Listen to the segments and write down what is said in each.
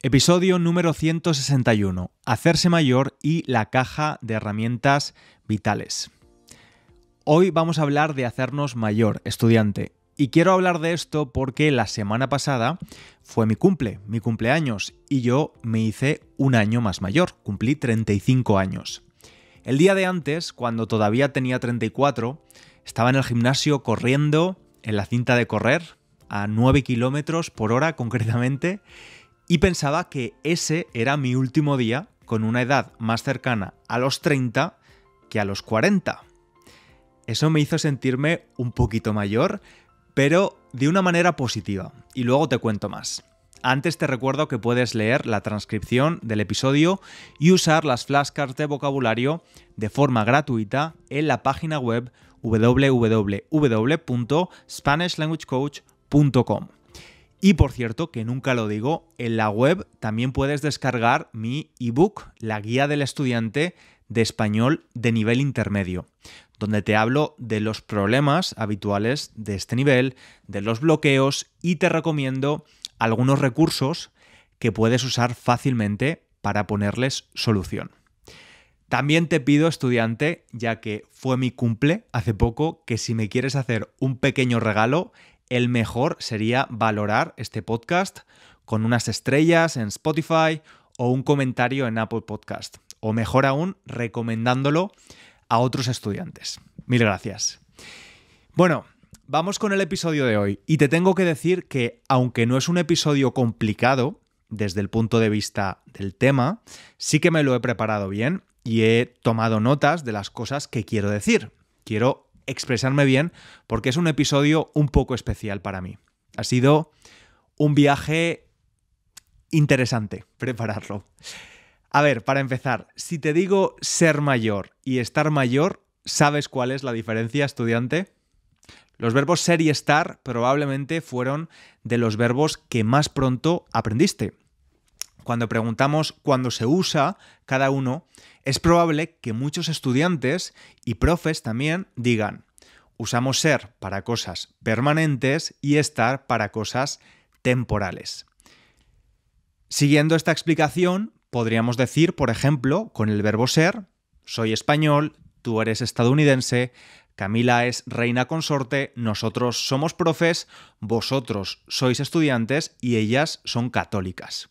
Episodio número 161. Hacerse mayor y la caja de herramientas vitales. Hoy vamos a hablar de hacernos mayor, estudiante. Y quiero hablar de esto porque la semana pasada fue mi cumpleaños, y yo me hice un año más mayor, cumplí 35 años. El día de antes, cuando todavía tenía 34, estaba en el gimnasio corriendo en la cinta de correr, a 9 km por hora concretamente, y pensaba que ese era mi último día con una edad más cercana a los 30 que a los 40. Eso me hizo sentirme un poquito mayor, pero de una manera positiva, y luego te cuento más. Antes te recuerdo que puedes leer la transcripción del episodio y usar las flashcards de vocabulario de forma gratuita en la página web www.spanishlanguagecoach.com. Y por cierto, que nunca lo digo, en la web también puedes descargar mi ebook, la guía del estudiante de español de nivel intermedio, donde te hablo de los problemas habituales de este nivel, de los bloqueos, y te recomiendo algunos recursos que puedes usar fácilmente para ponerles solución. También te pido, estudiante, ya que fue mi cumple hace poco, que si me quieres hacer un pequeño regalo, el mejor sería valorar este podcast con unas estrellas en Spotify o un comentario en Apple Podcast. O mejor aún, recomendándolo a otros estudiantes. Mil gracias. Bueno, vamos con el episodio de hoy. Y te tengo que decir que, aunque no es un episodio complicado desde el punto de vista del tema, sí que me lo he preparado bien y he tomado notas de las cosas que quiero decir. Quiero expresarme bien porque es un episodio un poco especial para mí. Ha sido un viaje interesante prepararlo. A ver, para empezar, si te digo ser mayor y estar mayor, ¿sabes cuál es la diferencia, estudiante? Los verbos ser y estar probablemente fueron de los verbos que más pronto aprendiste. Cuando preguntamos cuándo se usa cada uno, es probable que muchos estudiantes y profes también digan: usamos ser para cosas permanentes y estar para cosas temporales. Siguiendo esta explicación, podríamos decir, por ejemplo, con el verbo ser: soy español, tú eres estadounidense, Camila es reina consorte, nosotros somos profes, vosotros sois estudiantes y ellas son católicas.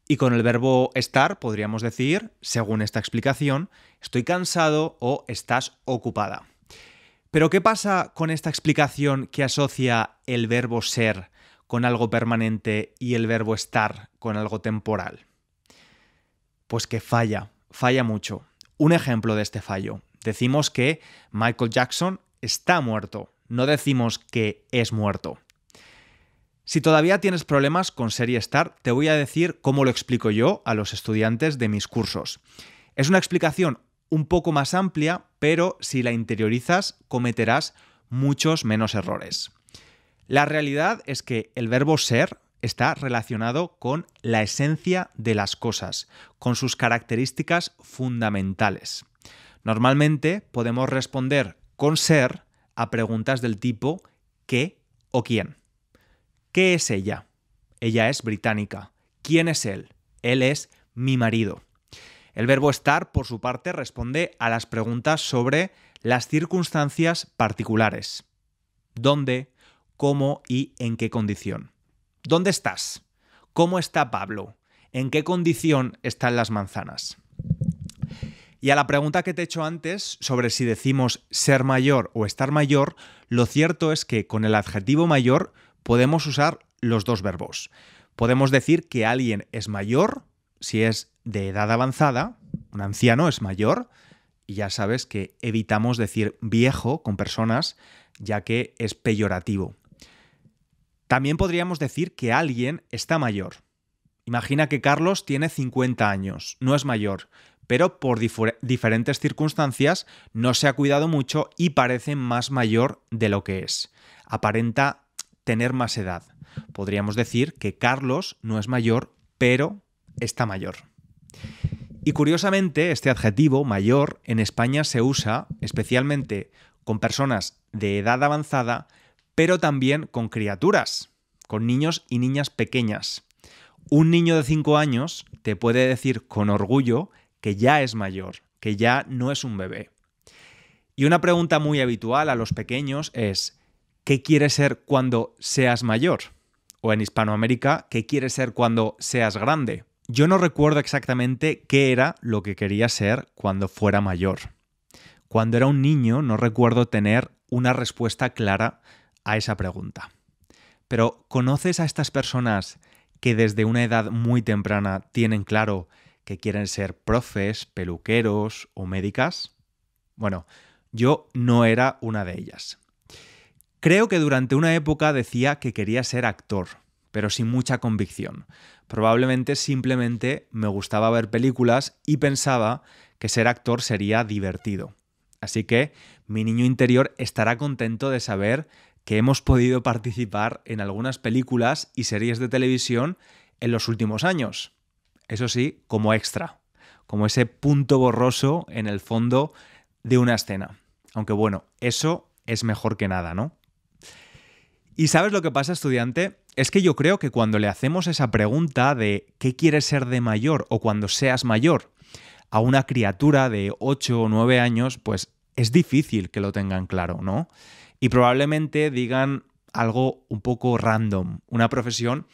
Y con el verbo estar podríamos decir, según esta explicación, estoy cansado o estás ocupada. Pero ¿qué pasa con esta explicación que asocia el verbo ser con algo permanente y el verbo estar con algo temporal? Pues que falla mucho. Un ejemplo de este fallo. Decimos que Michael Jackson está muerto, no decimos que es muerto. Si todavía tienes problemas con ser y estar, te voy a decir cómo lo explico yo a los estudiantes de mis cursos. Es una explicación un poco más amplia, pero si la interiorizas cometerás muchos menos errores. La realidad es que el verbo ser está relacionado con la esencia de las cosas, con sus características fundamentales. Normalmente podemos responder con ser a preguntas del tipo ¿qué o quién? ¿Qué es ella? Ella es británica. ¿Quién es él? Él es mi marido. El verbo estar, por su parte, responde a las preguntas sobre las circunstancias particulares. ¿Dónde? ¿Cómo? ¿Y en qué condición? ¿Dónde estás? ¿Cómo está Pablo? ¿En qué condición están las manzanas? Y a la pregunta que te he hecho antes sobre si decimos ser mayor o estar mayor, lo cierto es que con el adjetivo mayor podemos usar los dos verbos. Podemos decir que alguien es mayor si es de edad avanzada, un anciano es mayor, y ya sabes que evitamos decir viejo con personas, ya que es peyorativo. También podríamos decir que alguien está mayor. Imagina que Carlos tiene 50 años, no es mayor, pero por diferentes circunstancias no se ha cuidado mucho y parece más mayor de lo que es. Aparenta tener más edad. Podríamos decir que Carlos no es mayor, pero está mayor. Y curiosamente, este adjetivo, mayor, en España se usa especialmente con personas de edad avanzada, pero también con criaturas, con niños y niñas pequeñas. Un niño de 5 años te puede decir con orgullo que ya es mayor, que ya no es un bebé. Y una pregunta muy habitual a los pequeños es: ¿qué quieres ser cuando seas mayor? O en Hispanoamérica, ¿qué quieres ser cuando seas grande? Yo no recuerdo exactamente qué era lo que quería ser cuando fuera mayor. Cuando era un niño no recuerdo tener una respuesta clara a esa pregunta. Pero ¿conoces a estas personas que desde una edad muy temprana tienen claro que quieren ser profes, peluqueros o médicas? Bueno, yo no era una de ellas. Creo que durante una época decía que quería ser actor, pero sin mucha convicción. Probablemente simplemente me gustaba ver películas y pensaba que ser actor sería divertido. Así que mi niño interior estará contento de saber que hemos podido participar en algunas películas y series de televisión en los últimos años. Eso sí, como extra, como ese punto borroso en el fondo de una escena. Aunque bueno, eso es mejor que nada, ¿no? ¿Y sabes lo que pasa, estudiante? Es que yo creo que cuando le hacemos esa pregunta de ¿qué quieres ser de mayor o cuando seas mayor? A una criatura de 8 o 9 años, pues es difícil que lo tengan claro, ¿no? Y probablemente digan algo un poco random, una profesión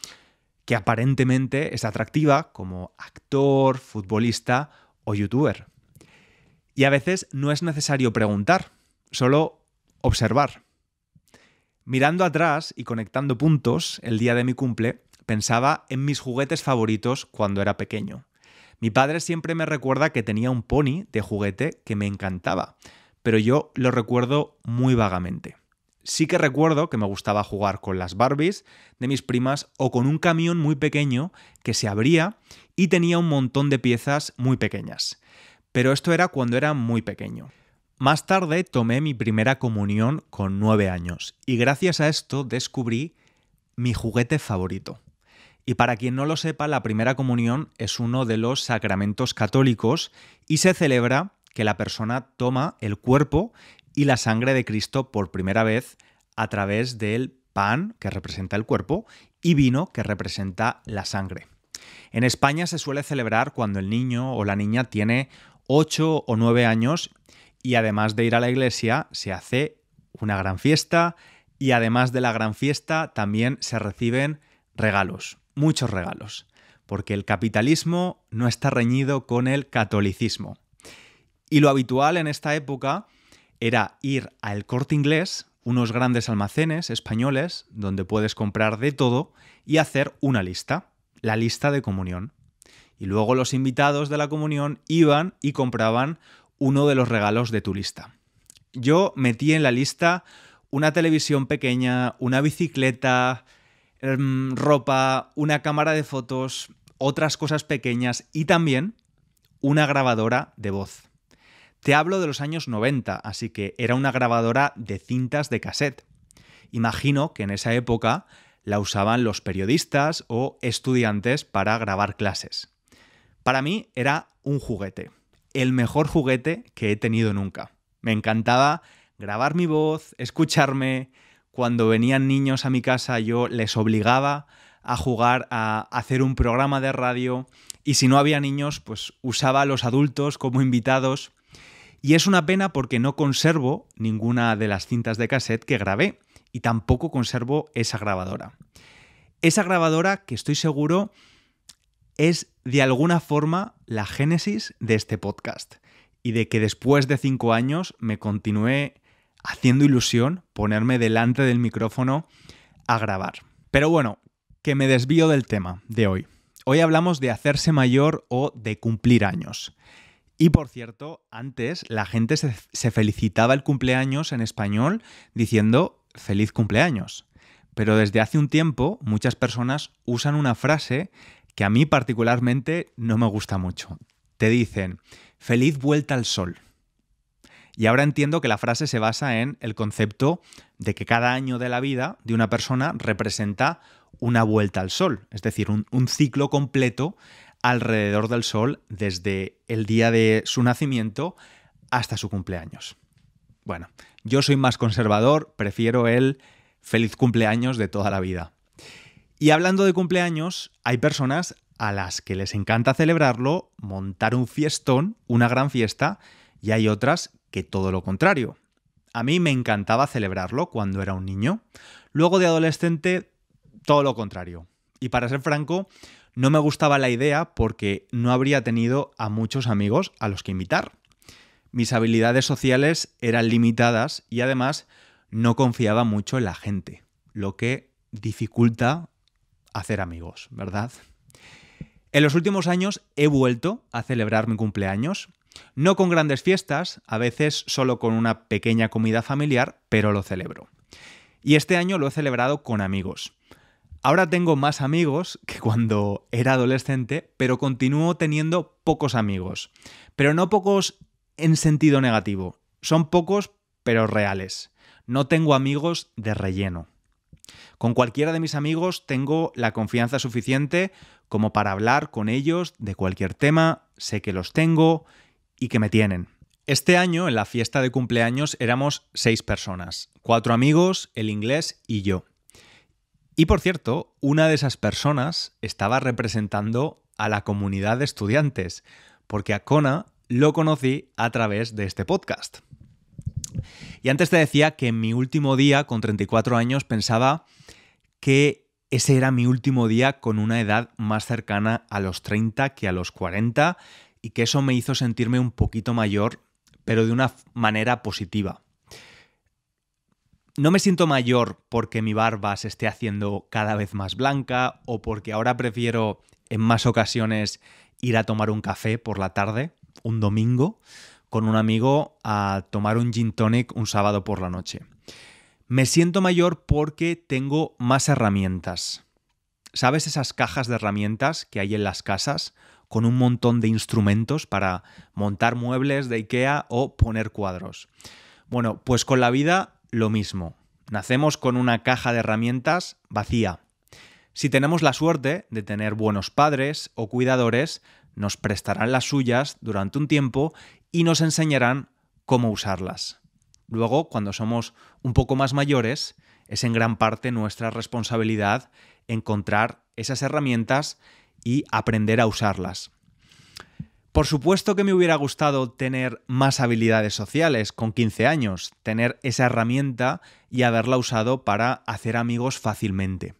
que aparentemente es atractiva, como actor, futbolista o youtuber. Y a veces no es necesario preguntar, solo observar. Mirando atrás y conectando puntos, el día de mi cumple, pensaba en mis juguetes favoritos cuando era pequeño. Mi padre siempre me recuerda que tenía un pony de juguete que me encantaba, pero yo lo recuerdo muy vagamente. Sí que recuerdo que me gustaba jugar con las Barbies de mis primas o con un camión muy pequeño que se abría y tenía un montón de piezas muy pequeñas. Pero esto era cuando era muy pequeño. Más tarde tomé mi primera comunión con 9 años y gracias a esto descubrí mi juguete favorito. Y para quien no lo sepa, la primera comunión es uno de los sacramentos católicos y se celebra que la persona toma el cuerpo y la sangre de Cristo por primera vez a través del pan, que representa el cuerpo, y vino, que representa la sangre. En España se suele celebrar cuando el niño o la niña tiene 8 o 9 años y además de ir a la iglesia se hace una gran fiesta y además de la gran fiesta también se reciben regalos, muchos regalos, porque el capitalismo no está reñido con el catolicismo. Y lo habitual en esta época era ir al Corte Inglés, unos grandes almacenes españoles donde puedes comprar de todo y hacer una lista, la lista de comunión. Y luego los invitados de la comunión iban y compraban uno de los regalos de tu lista. Yo metí en la lista una televisión pequeña, una bicicleta, ropa, una cámara de fotos, otras cosas pequeñas y también una grabadora de voz. Te hablo de los años 90, así que era una grabadora de cintas de cassette. Imagino que en esa época la usaban los periodistas o estudiantes para grabar clases. Para mí era un juguete, el mejor juguete que he tenido nunca. Me encantaba grabar mi voz, escucharme. Cuando venían niños a mi casa yo les obligaba a jugar a hacer un programa de radio y si no había niños pues usaba a los adultos como invitados. Y es una pena porque no conservo ninguna de las cintas de cassette que grabé y tampoco conservo esa grabadora. Esa grabadora que estoy seguro es de alguna forma la génesis de este podcast y de que después de 5 años me continué haciendo ilusión ponerme delante del micrófono a grabar. Pero bueno, que me desvío del tema de hoy. Hoy hablamos de hacerse mayor o de cumplir años. Y por cierto, antes la gente se felicitaba el cumpleaños en español diciendo feliz cumpleaños. Pero desde hace un tiempo muchas personas usan una frase que a mí particularmente no me gusta mucho. Te dicen feliz vuelta al sol. Y ahora entiendo que la frase se basa en el concepto de que cada año de la vida de una persona representa una vuelta al sol, es decir, un ciclo completo alrededor del sol desde el día de su nacimiento hasta su cumpleaños. Bueno, yo soy más conservador, prefiero el feliz cumpleaños de toda la vida. Y hablando de cumpleaños, hay personas a las que les encanta celebrarlo, montar un fiestón, una gran fiesta, y hay otras que todo lo contrario. A mí me encantaba celebrarlo cuando era un niño. Luego de adolescente, todo lo contrario. Y para ser franco, no me gustaba la idea porque no habría tenido a muchos amigos a los que invitar. Mis habilidades sociales eran limitadas y además no confiaba mucho en la gente, lo que dificulta hacer amigos, ¿verdad? En los últimos años he vuelto a celebrar mi cumpleaños, no con grandes fiestas, a veces solo con una pequeña comida familiar, pero lo celebro. Y este año lo he celebrado con amigos. Ahora tengo más amigos que cuando era adolescente, pero continúo teniendo pocos amigos. Pero no pocos en sentido negativo. Son pocos, pero reales. No tengo amigos de relleno. Con cualquiera de mis amigos tengo la confianza suficiente como para hablar con ellos de cualquier tema, sé que los tengo y que me tienen. Este año, en la fiesta de cumpleaños, éramos 6 personas, 4 amigos, el inglés y yo. Y por cierto, una de esas personas estaba representando a la comunidad de estudiantes, porque a Kona lo conocí a través de este podcast. Y antes te decía que en mi último día, con 34 años, pensaba que ese era mi último día con una edad más cercana a los 30 que a los 40 y que eso me hizo sentirme un poquito mayor, pero de una manera positiva. No me siento mayor porque mi barba se esté haciendo cada vez más blanca o porque ahora prefiero en más ocasiones ir a tomar un café por la tarde, un domingo, con un amigo a tomar un gin tonic un sábado por la noche. Me siento mayor porque tengo más herramientas. ¿Sabes esas cajas de herramientas que hay en las casas con un montón de instrumentos para montar muebles de IKEA o poner cuadros? Bueno, pues con la vida lo mismo. Nacemos con una caja de herramientas vacía. Si tenemos la suerte de tener buenos padres o cuidadores, nos prestarán las suyas durante un tiempo y nos enseñarán cómo usarlas. Luego, cuando somos un poco más mayores, es en gran parte nuestra responsabilidad encontrar esas herramientas y aprender a usarlas. Por supuesto que me hubiera gustado tener más habilidades sociales con 15 años, tener esa herramienta y haberla usado para hacer amigos fácilmente.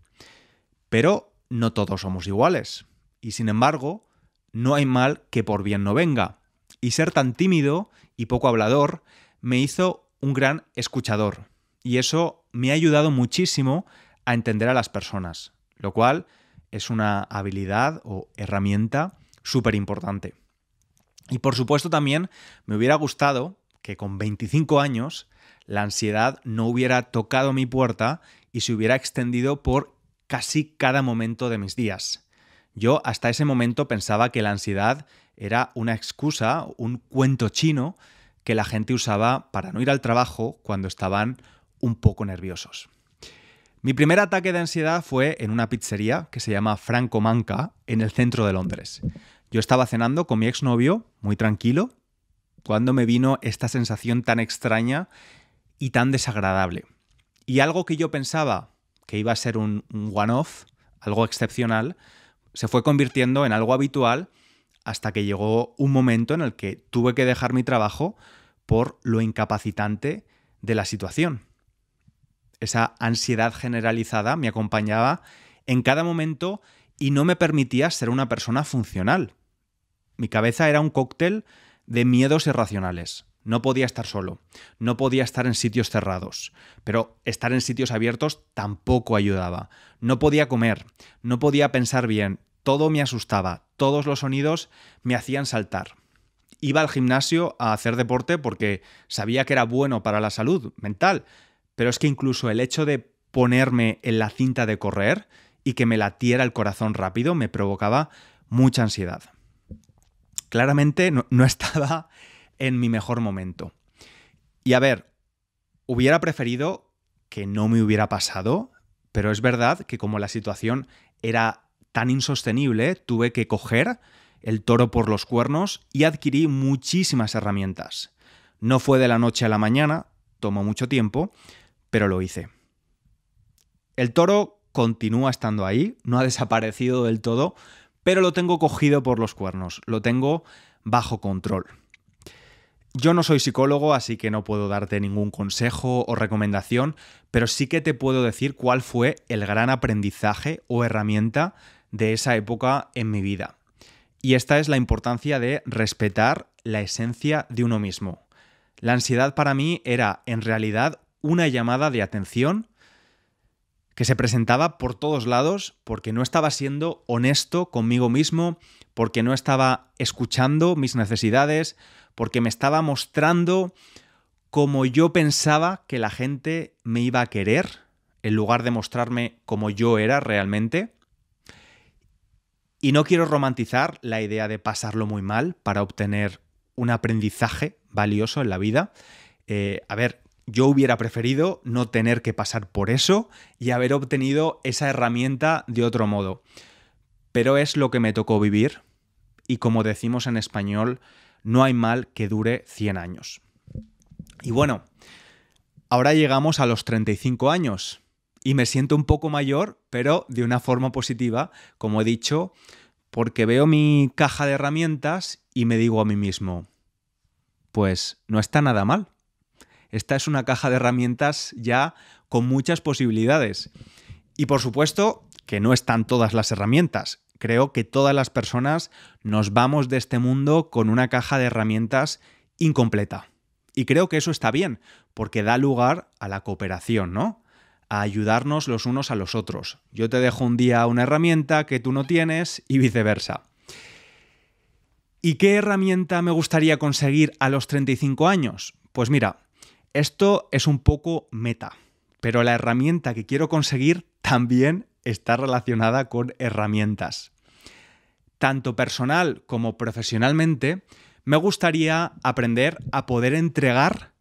Pero no todos somos iguales. Y sin embargo, no hay mal que por bien no venga. Y ser tan tímido y poco hablador me hizo un gran escuchador. Y eso me ha ayudado muchísimo a entender a las personas, lo cual es una habilidad o herramienta súper importante. Y por supuesto también me hubiera gustado que con 25 años la ansiedad no hubiera tocado mi puerta y se hubiera extendido por casi cada momento de mis días. Yo hasta ese momento pensaba que la ansiedad era una excusa, un cuento chino que la gente usaba para no ir al trabajo cuando estaban un poco nerviosos. Mi primer ataque de ansiedad fue en una pizzería que se llama Franco Manca, en el centro de Londres. Yo estaba cenando con mi exnovio, muy tranquilo, cuando me vino esta sensación tan extraña y tan desagradable. Y algo que yo pensaba que iba a ser un one-off, algo excepcional, se fue convirtiendo en algo habitual hasta que llegó un momento en el que tuve que dejar mi trabajo por lo incapacitante de la situación. Esa ansiedad generalizada me acompañaba en cada momento y no me permitía ser una persona funcional. Mi cabeza era un cóctel de miedos irracionales. No podía estar solo, no podía estar en sitios cerrados, pero estar en sitios abiertos tampoco ayudaba. No podía comer, no podía pensar bien, todo me asustaba, todos los sonidos me hacían saltar. Iba al gimnasio a hacer deporte porque sabía que era bueno para la salud mental, pero es que incluso el hecho de ponerme en la cinta de correr y que me latiera el corazón rápido me provocaba mucha ansiedad. Claramente no estaba en mi mejor momento. Y a ver, hubiera preferido que no me hubiera pasado, pero es verdad que como la situación era tan insostenible, tuve que coger el toro por los cuernos y adquirí muchísimas herramientas. No fue de la noche a la mañana, tomó mucho tiempo, pero lo hice. El toro continúa estando ahí, no ha desaparecido del todo, pero lo tengo cogido por los cuernos, lo tengo bajo control. Yo no soy psicólogo, así que no puedo darte ningún consejo o recomendación, pero sí que te puedo decir cuál fue el gran aprendizaje o herramienta de esa época en mi vida. Y esta es la importancia de respetar la esencia de uno mismo. La ansiedad para mí era, en realidad, una llamada de atención que se presentaba por todos lados porque no estaba siendo honesto conmigo mismo, porque no estaba escuchando mis necesidades, porque me estaba mostrando como yo pensaba que la gente me iba a querer, en lugar de mostrarme como yo era realmente. Y no quiero romantizar la idea de pasarlo muy mal para obtener un aprendizaje valioso en la vida. Yo hubiera preferido no tener que pasar por eso y haber obtenido esa herramienta de otro modo. Pero es lo que me tocó vivir y, como decimos en español, no hay mal que dure 100 años. Y bueno, ahora llegamos a los 35 años y me siento un poco mayor, pero de una forma positiva, como he dicho, porque veo mi caja de herramientas y me digo a mí mismo, pues no está nada mal. Esta es una caja de herramientas ya con muchas posibilidades. Y por supuesto que no están todas las herramientas. Creo que todas las personas nos vamos de este mundo con una caja de herramientas incompleta. Y creo que eso está bien, porque da lugar a la cooperación, ¿no? A ayudarnos los unos a los otros. Yo te dejo un día una herramienta que tú no tienes y viceversa. ¿Y qué herramienta me gustaría conseguir a los 35 años? Pues mira, esto es un poco meta, pero la herramienta que quiero conseguir también está relacionada con herramientas. Tanto personal como profesionalmente, me gustaría aprender a poder entregar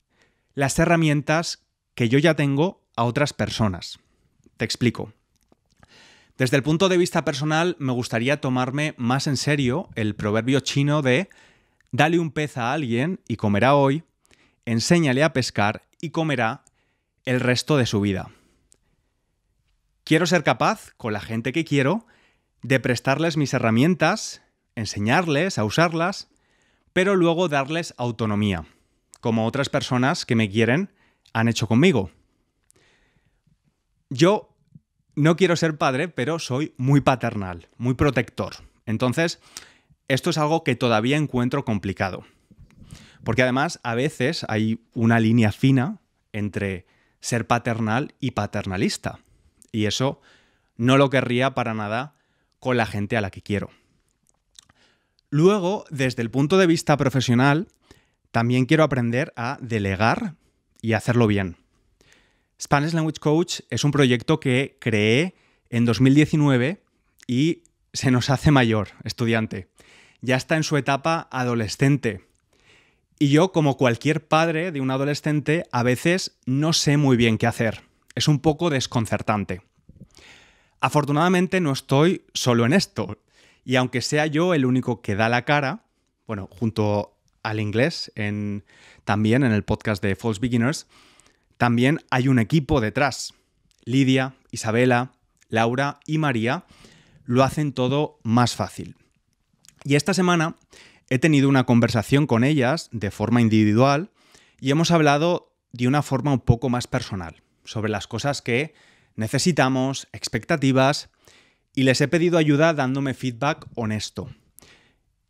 las herramientas que yo ya tengo a otras personas. Te explico. Desde el punto de vista personal, me gustaría tomarme más en serio el proverbio chino de dale un pez a alguien y comerá hoy, enséñale a pescar y comerá el resto de su vida. Quiero ser capaz, con la gente que quiero, de prestarles mis herramientas, enseñarles a usarlas, pero luego darles autonomía, como otras personas que me quieren han hecho conmigo. Yo no quiero ser padre, pero soy muy paternal, muy protector. Entonces, esto es algo que todavía encuentro complicado. Porque además, a veces hay una línea fina entre ser paternal y paternalista. Y eso no lo querría para nada con la gente a la que quiero. Luego, desde el punto de vista profesional, también quiero aprender a delegar y hacerlo bien. Spanish Language Coach es un proyecto que creé en 2019 y se nos hace mayor, estudiante. Ya está en su etapa adolescente. Y yo, como cualquier padre de un adolescente, a veces no sé muy bien qué hacer. Es un poco desconcertante. Afortunadamente no estoy solo en esto. Y aunque sea yo el único que da la cara, bueno, junto al inglés, también en el podcast de False Beginners, también hay un equipo detrás. Lidia, Isabela, Laura y María lo hacen todo más fácil. Y esta semana he tenido una conversación con ellas de forma individual y hemos hablado de una forma un poco más personal, sobre las cosas que necesitamos, expectativas, y les he pedido ayuda dándome feedback honesto.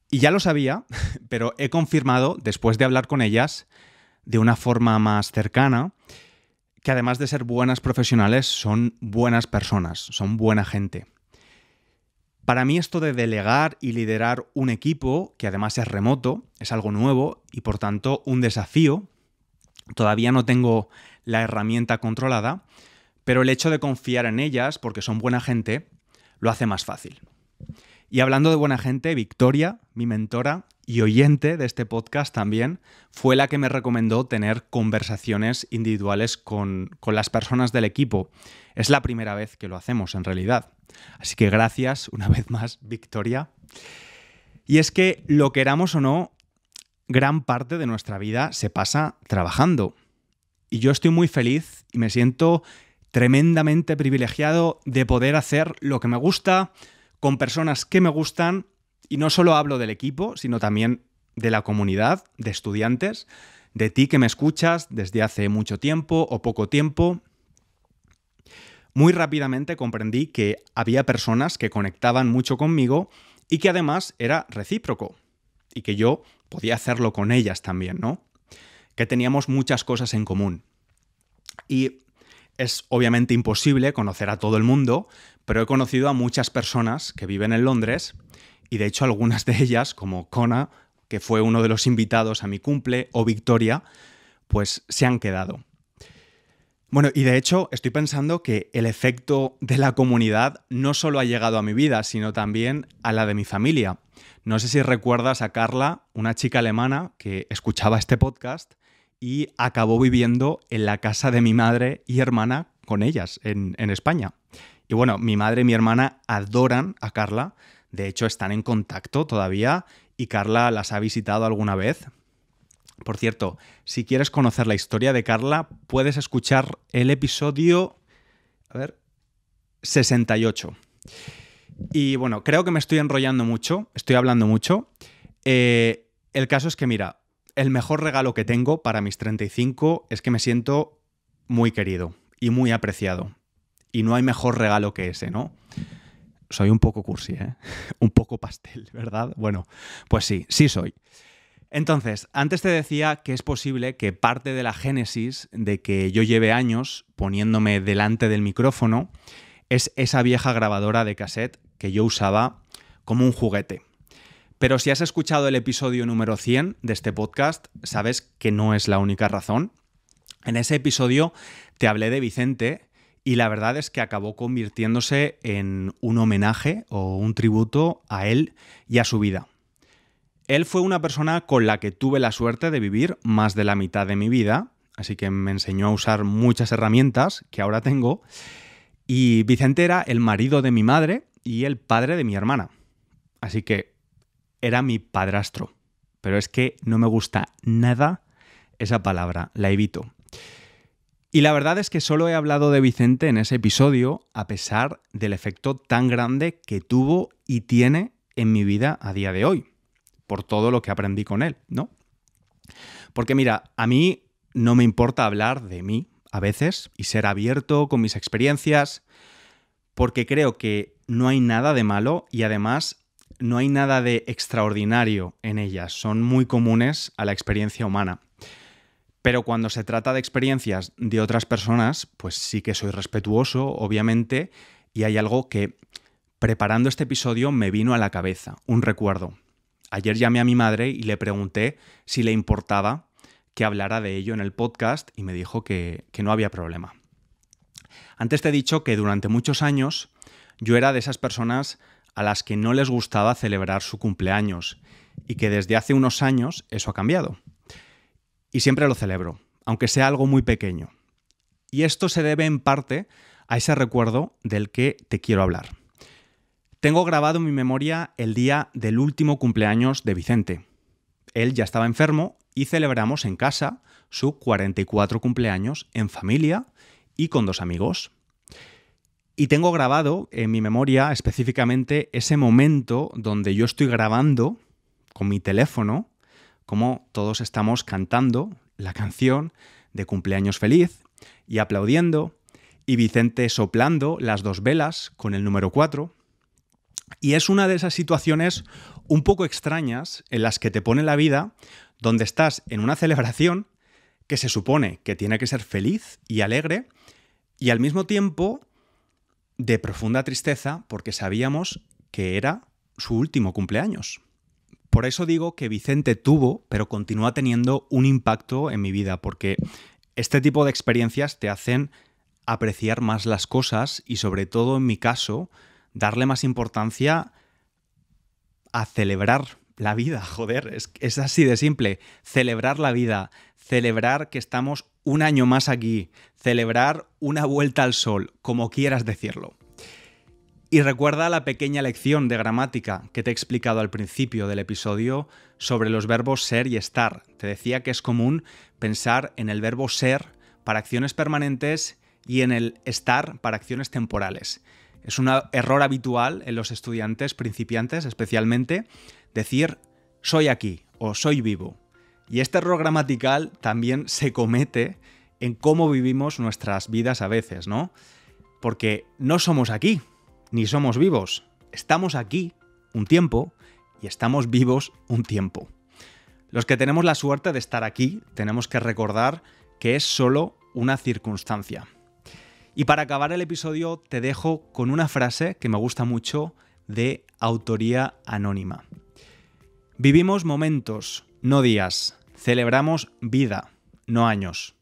Y ya lo sabía, pero he confirmado, después de hablar con ellas, de una forma más cercana, que además de ser buenas profesionales, son buenas personas, son buena gente. Para mí esto de delegar y liderar un equipo, que además es remoto, es algo nuevo y por tanto un desafío. Todavía no tengo la herramienta controlada, pero el hecho de confiar en ellas, porque son buena gente, lo hace más fácil. Y hablando de buena gente, Victoria, mi mentora y oyente de este podcast también, fue la que me recomendó tener conversaciones individuales con las personas del equipo. Es la primera vez que lo hacemos, en realidad. Así que gracias una vez más, Victoria. Y es que, lo queramos o no, gran parte de nuestra vida se pasa trabajando. Y yo estoy muy feliz y me siento tremendamente privilegiado de poder hacer lo que me gusta, con personas que me gustan, y no solo hablo del equipo, sino también de la comunidad, de estudiantes, de ti que me escuchas desde hace mucho tiempo o poco tiempo. Muy rápidamente comprendí que había personas que conectaban mucho conmigo y que además era recíproco, y que yo podía hacerlo con ellas también, ¿no? Que teníamos muchas cosas en común. Y es obviamente imposible conocer a todo el mundo, pero he conocido a muchas personas que viven en Londres, y de hecho algunas de ellas, como Cona, que fue uno de los invitados a mi cumple, o Victoria, pues se han quedado. Bueno, y de hecho estoy pensando que el efecto de la comunidad no solo ha llegado a mi vida, sino también a la de mi familia. No sé si recuerdas a Carla, una chica alemana que escuchaba este podcast y acabó viviendo en la casa de mi madre y hermana con ellas en España. Y bueno, mi madre y mi hermana adoran a Carla, de hecho están en contacto todavía y Carla las ha visitado alguna vez. Por cierto, si quieres conocer la historia de Carla, puedes escuchar el episodio 68. Y bueno, creo que me estoy enrollando mucho, estoy hablando mucho. El caso es que, mira, el mejor regalo que tengo para mis 35 es que me siento muy querido y muy apreciado. Y no hay mejor regalo que ese, ¿no? Soy un poco cursi, ¿eh? Un poco pastel, ¿verdad? Bueno, pues sí soy. Entonces, antes te decía que es posible que parte de la génesis de que yo lleve años poniéndome delante del micrófono es esa vieja grabadora de cassette que yo usaba como un juguete. Pero si has escuchado el episodio número 100 de este podcast, sabes que no es la única razón. En ese episodio te hablé de Vicente y la verdad es que acabó convirtiéndose en un homenaje o un tributo a él y a su vida. Él fue una persona con la que tuve la suerte de vivir más de la mitad de mi vida, así que me enseñó a usar muchas herramientas que ahora tengo. Y Vicente era el marido de mi madre y el padre de mi hermana. Así que era mi padrastro. Pero es que no me gusta nada esa palabra, la evito. Y la verdad es que solo he hablado de Vicente en ese episodio, a pesar del efecto tan grande que tuvo y tiene en mi vida a día de hoy, por todo lo que aprendí con él, ¿no? Porque mira, a mí no me importa hablar de mí a veces y ser abierto con mis experiencias, porque creo que no hay nada de malo y además no hay nada de extraordinario en ellas, son muy comunes a la experiencia humana. Pero cuando se trata de experiencias de otras personas, pues sí que soy respetuoso, obviamente, y hay algo que, preparando este episodio, me vino a la cabeza, un recuerdo. Ayer llamé a mi madre y le pregunté si le importaba que hablara de ello en el podcast y me dijo que no había problema. Antes te he dicho que durante muchos años yo era de esas personas a las que no les gustaba celebrar su cumpleaños y que desde hace unos años eso ha cambiado. Y siempre lo celebro, aunque sea algo muy pequeño. Y esto se debe en parte a ese recuerdo del que te quiero hablar. Tengo grabado en mi memoria el día del último cumpleaños de Vicente. Él ya estaba enfermo y celebramos en casa su 44 cumpleaños en familia y con 2 amigos. Y tengo grabado en mi memoria específicamente ese momento donde yo estoy grabando con mi teléfono cómo todos estamos cantando la canción de cumpleaños feliz y aplaudiendo, y Vicente soplando las 2 velas con el número 4. Y es una de esas situaciones un poco extrañas en las que te pone la vida, donde estás en una celebración que se supone que tiene que ser feliz y alegre, y al mismo tiempo de profunda tristeza porque sabíamos que era su último cumpleaños. Por eso digo que Vicente tuvo, pero continúa teniendo un impacto en mi vida, porque este tipo de experiencias te hacen apreciar más las cosas y, sobre todo en mi caso, darle más importancia a celebrar la vida. Joder, es así de simple. Celebrar la vida, celebrar que estamos un año más aquí, celebrar una vuelta al sol, como quieras decirlo. Y recuerda la pequeña lección de gramática que te he explicado al principio del episodio sobre los verbos ser y estar. Te decía que es común pensar en el verbo ser para acciones permanentes y en el estar para acciones temporales. Es un error habitual en los estudiantes principiantes, especialmente, decir soy aquí o soy vivo. Y este error gramatical también se comete en cómo vivimos nuestras vidas a veces, ¿no? Porque no somos aquí, ni somos vivos. Estamos aquí un tiempo y estamos vivos un tiempo. Los que tenemos la suerte de estar aquí tenemos que recordar que es solo una circunstancia. Y para acabar el episodio te dejo con una frase que me gusta mucho de autoría anónima. Vivimos momentos, no días. Celebramos vida, no años.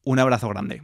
Un abrazo grande.